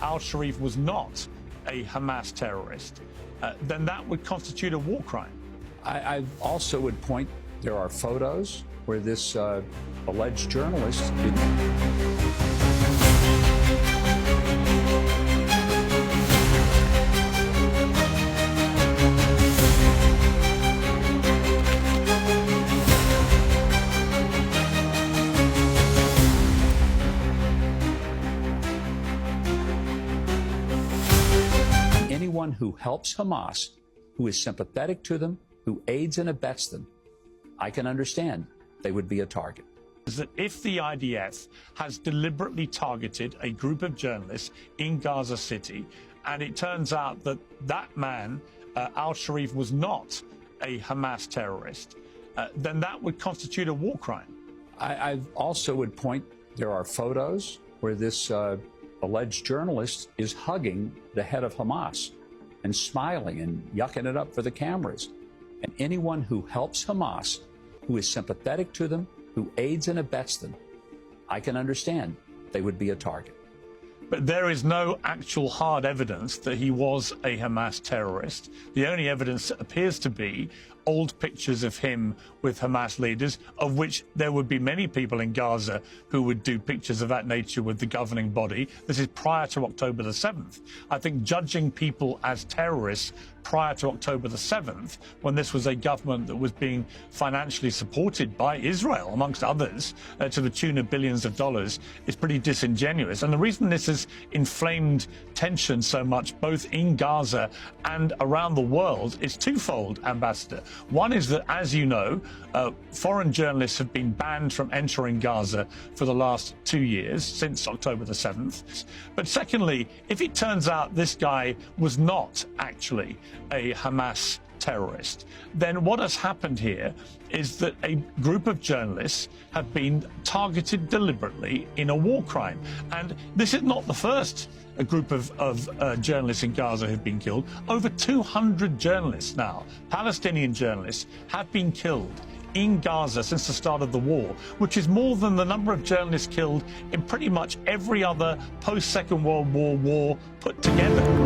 al-Sharif was not a Hamas terrorist, then that would constitute a war crime. I also would point, there are photos where this alleged journalist anyone who helps Hamas, who is sympathetic to them, who aids and abets them, I can understand they would be a target. Is that if the IDF has deliberately targeted a group of journalists in Gaza City, and it turns out that that man, al-Sharif, was not a Hamas terrorist, then that would constitute a war crime. I also would point, there are photos where this alleged journalist is hugging the head of Hamas and smiling and yucking it up for the cameras. And anyone who helps Hamas, who is sympathetic to them, who aids and abets them, I can understand they would be a target. But there is no actual hard evidence that he was a Hamas terrorist. The only evidence appears to be old pictures of him with Hamas leaders, of which there would be many people in Gaza who would do pictures of that nature with the governing body. This is prior to October the 7th. I think judging people as terrorists prior to October the 7th, when this was a government that was being financially supported by Israel, amongst others, to the tune of billions of dollars, is pretty disingenuous. And the reason this has inflamed tension so much, both in Gaza and around the world, is twofold, Ambassador. One is that, as you know, foreign journalists have been banned from entering Gaza for the last 2 years, since October the 7th. But secondly, if it turns out this guy was not actually a Hamas terrorist, then what has happened here is that a group of journalists have been targeted deliberately in a war crime. And this is not the first a group of journalists in Gaza have been killed. Over 200 journalists now, Palestinian journalists, have been killed in Gaza since the start of the war, which is more than the number of journalists killed in pretty much every other post-Second World War war put together.